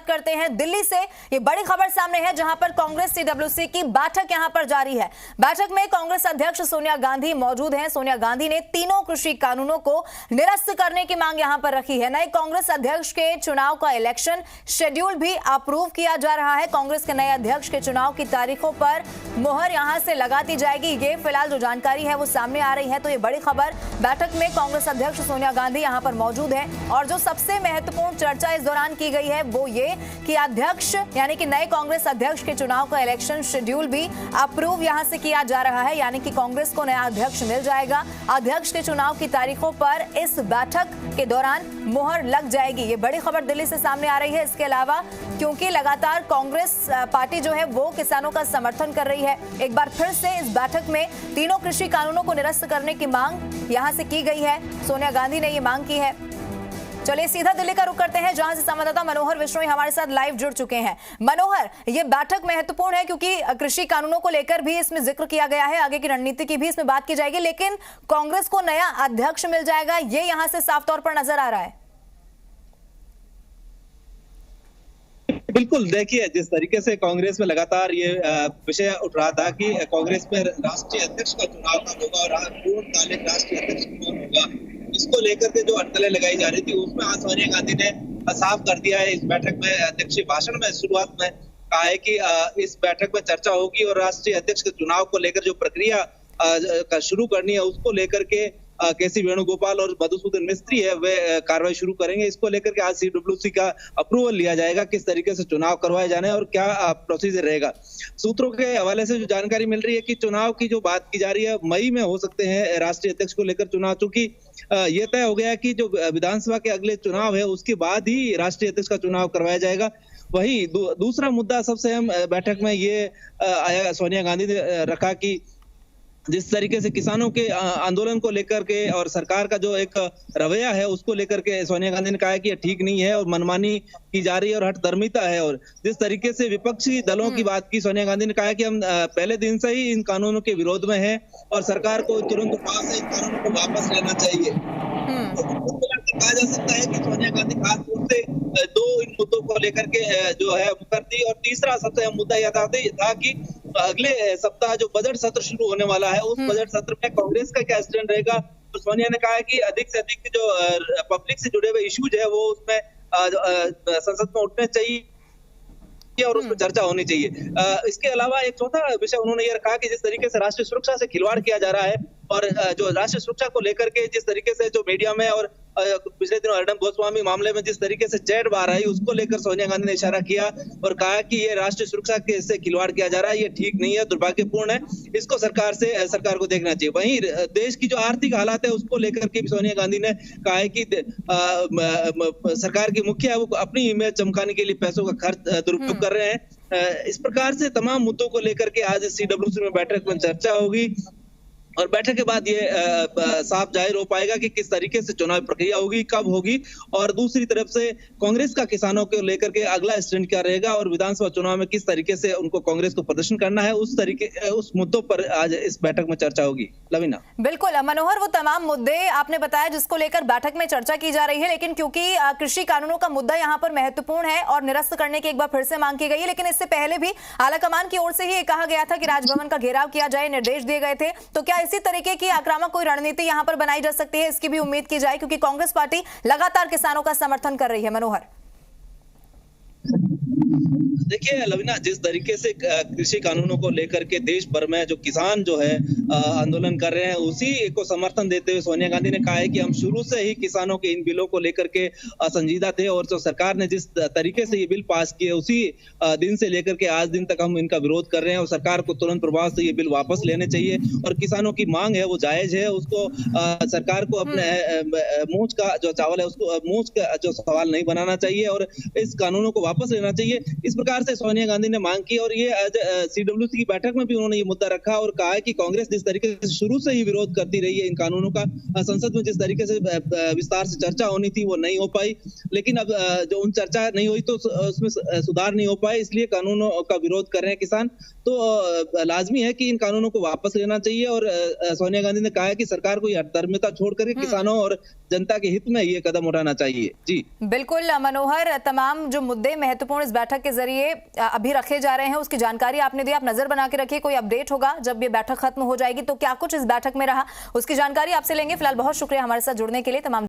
करते हैं दिल्ली से। ये बड़ी खबर सामने है जहां पर कांग्रेस सीडब्ल्यूसी की बैठक यहां पर जारी है। बैठक में कांग्रेस अध्यक्ष सोनिया गांधी मौजूद हैं। सोनिया गांधी ने तीनों कृषि कानूनों को निरस्त करने की मांग यहां पर रखी है। नए कांग्रेस अध्यक्ष के चुनाव का इलेक्शन शेड्यूल भी अप्रूव किया जा रहा है। कांग्रेस के नए अध्यक्ष के चुनाव की तारीखों पर मुहर यहां से लगा दी जाएगी। ये फिलहाल जो जानकारी है वो सामने आ रही है। तो ये बड़ी खबर, बैठक में कांग्रेस अध्यक्ष सोनिया गांधी यहां पर मौजूद है और जो सबसे महत्वपूर्ण चर्चा इस दौरान की गई है वो ये कि अध्यक्ष यानी कि नए कांग्रेस अध्यक्ष के चुनाव का इलेक्शन शेड्यूल भी अप्रूव यहां से किया जा रहा है, यानी कि कांग्रेस को नया अध्यक्ष मिल जाएगा। अध्यक्ष के चुनाव की तारीखों पर इस बैठक के दौरान मुहर लग जाएगी। ये बड़ी खबर दिल्ली से सामने आ रही है। इसके अलावा क्योंकि लगातार कांग्रेस पार्टी जो है वो किसानों का समर्थन कर रही है, एक बार फिर से इस बैठक में तीनों कृषि कानूनों को निरस्त करने की मांग यहां से की गई है। सोनिया गांधी ने ये मांग की है। चलिए सीधा दिल्ली का रुख करते हैं जहां से संवाददाता मनोहर विश्नोई हमारे साथ लाइव जुड़ चुके हैं। मनोहर, ये बैठक महत्वपूर्ण है क्योंकि कृषि कानूनों को लेकर भी इसमें जिक्र किया गया है, आगे की रणनीति की भी इसमें बात की जाएगी, लेकिन कांग्रेस को नया अध्यक्ष मिल जाएगा ये यहां से साफ तौर पर नजर आ रहा है। बिल्कुल, देखिए जिस तरीके से कांग्रेस में लगातार ये विषय उठ रहा था कि कांग्रेस में राष्ट्रीय अध्यक्ष का चुनाव कब होगा और पूर्णकालिक राष्ट्रीय अध्यक्ष कौन होगा, इसको लेकर के जो अटकलें लगाई जा रही थी उसमें आज सोनिया गांधी ने साफ कर दिया है। इस बैठक में अध्यक्षीय भाषण में शुरुआत में कहा है कि इस बैठक में चर्चा होगी और राष्ट्रीय अध्यक्ष के चुनाव को लेकर जो प्रक्रिया शुरू करनी है उसको लेकर के केसी वेणुगोपाल और मधुसूदन मिस्त्री है वे कार्रवाई शुरू करेंगे। इसको लेकर के आज सीडब्ल्यूसी का अप्रूवल लिया जाएगा, किस तरीके से चुनाव करवाए जाने और क्या प्रोसीजर रहेगा। सूत्रों के हवाले से जो जानकारी मिल रही है कि चुनाव की जो बात की जा रही है मई में हो सकते हैं राष्ट्रीय अध्यक्ष को लेकर चुनाव, चूंकि ये तय हो गया कि जो विधानसभा के अगले चुनाव है उसके बाद ही राष्ट्रीय अध्यक्ष का चुनाव करवाया जाएगा। वही दूसरा मुद्दा सबसे अहम बैठक में ये आया, सोनिया गांधी ने रखा कि जिस तरीके से किसानों के आंदोलन को लेकर के और सरकार का जो एक रवैया है उसको लेकर के सोनिया गांधी ने कहा है कि ये ठीक नहीं है और मनमानी की जा रही है और हठधर्मिता है। और जिस तरीके से विपक्षी दलों की बात की, सोनिया गांधी ने कहा है कि हम पहले दिन से ही इन कानूनों के विरोध में हैं और सरकार को तुरंत पास इन कानूनों को वापस लेना चाहिए। कहा जा सकता है कि सोनिया गांधी खास तौर से दो इन मुद्दों को लेकर के जो है मुकर दी। और तीसरा सबसे अहम मुद्दा यह था कि अगले सप्ताह जो बजट सत्र शुरू होने वाला है उस बजट सत्र में कांग्रेस का क्या स्टैंड रहेगा। तो सोनिया ने कहा है कि अधिक से अधिक जो पब्लिक से जुड़े हुए इश्यूज है वो उसमें संसद में उठने चाहिए और उसमें चर्चा होनी चाहिए। इसके अलावा एक चौथा विषय उन्होंने ये रखा कि जिस तरीके से राष्ट्रीय सुरक्षा से खिलवाड़ किया जा रहा है और जो राष्ट्रीय सुरक्षा को लेकर के जिस तरीके से जो मीडिया में और पिछले दिनों अर्नब गोस्वामी मामले में जिस तरीके से चैट बाहर आई उसको लेकर सोनिया गांधी ने इशारा किया और कहा कि ये राष्ट्रीय सुरक्षा के से खिलवाड़ किया जा रहा है, ये ठीक नहीं है, दुर्भाग्यपूर्ण है, इसको सरकार को देखना चाहिए। वहीं देश की जो आर्थिक हालात है उसको लेकर के भी सोनिया गांधी ने कहा है कि सरकार की मुखिया वो अपनी इमेज चमकाने के लिए पैसों का खर्च दुरुपयोग कर रहे हैं। इस प्रकार से तमाम मुद्दों को लेकर के आज सीडब्ल्यूसी में बैठक में चर्चा होगी और बैठक के बाद ये साफ जाहिर हो पाएगा कि किस तरीके से चुनाव प्रक्रिया होगी, कब होगी और दूसरी तरफ से कांग्रेस का किसानों को लेकर के अगला स्टैंड क्या रहेगा और विधानसभा चुनाव में किस तरीके से उनको कांग्रेस को प्रदर्शन करना है उस मुद्दों पर आज इस बैठक में चर्चा होगी। लवीना, बिल्कुल मनोहर, वो तमाम मुद्दे आपने बताया जिसको लेकर बैठक में चर्चा की जा रही है, लेकिन क्योंकि कृषि कानूनों का मुद्दा यहाँ पर महत्वपूर्ण है और निरस्त करने की एक बार फिर से मांग की गई है, लेकिन इससे पहले भी आलाकमान की ओर से ही कहा गया था कि राजभवन का घेराव किया जाए, निर्देश दिए गए थे। तो क्या इसी तरीके की आक्रामक कोई रणनीति यहां पर बनाई जा सकती है, इसकी भी उम्मीद की जाए क्योंकि कांग्रेस पार्टी लगातार किसानों का समर्थन कर रही है। मनोहर, देखिए लवीना, जिस तरीके से कृषि कानूनों को लेकर के देश भर में जो किसान जो है आंदोलन कर रहे हैं उसी को समर्थन देते हुए सोनिया गांधी ने कहा है कि हम शुरू से ही किसानों के इन बिलों को लेकर के संजीदा थे और जो सरकार ने जिस तरीके से ये बिल पास किए उसी दिन से लेकर के आज दिन तक हम इनका विरोध कर रहे हैं और सरकार को तुरंत प्रभाव से ये बिल वापस लेने चाहिए और किसानों की मांग है वो जायज है, उसको सरकार को अपने मूंछ का जो चावल है उसको मूंछ का जो सवाल नहीं बनाना चाहिए और इस कानूनों को वापस लेना चाहिए। इस प्रकार से सोनिया गांधी ने मांग की और ये सीडब्ल्यूसी की बैठक में भी उन्होंने ये मुद्दा रखा और कहा है कि कांग्रेस जिस तरीके से शुरू से ही विरोध करती रही है इन कानूनों का, संसद में जिस तरीके से विस्तार से चर्चा होनी थी वो नहीं हो पाई, लेकिन अब जो उन चर्चा नहीं हुई तो उसमें सुधार नहीं हो पाए, इसलिए कानूनों का विरोध कर रहे हैं किसान। तो लाजमी है कि इन कानूनों को वापस लेना चाहिए और सोनिया गांधी ने कहा है कि सरकार को हठधर्मिता छोड़ करके किसानों और जनता के हित में ये कदम उठाना चाहिए। जी बिल्कुल मनोहर, तमाम जो मुद्दे महत्वपूर्ण इस बैठक के जरिए अभी रखे जा रहे हैं उसकी जानकारी आपने दी। आप नजर बना के रखिए, कोई अपडेट होगा जब ये बैठक खत्म हो जाएगी तो क्या कुछ इस बैठक में रहा उसकी जानकारी आपसे लेंगे। फिलहाल बहुत शुक्रिया हमारे साथ जुड़ने के लिए। तमाम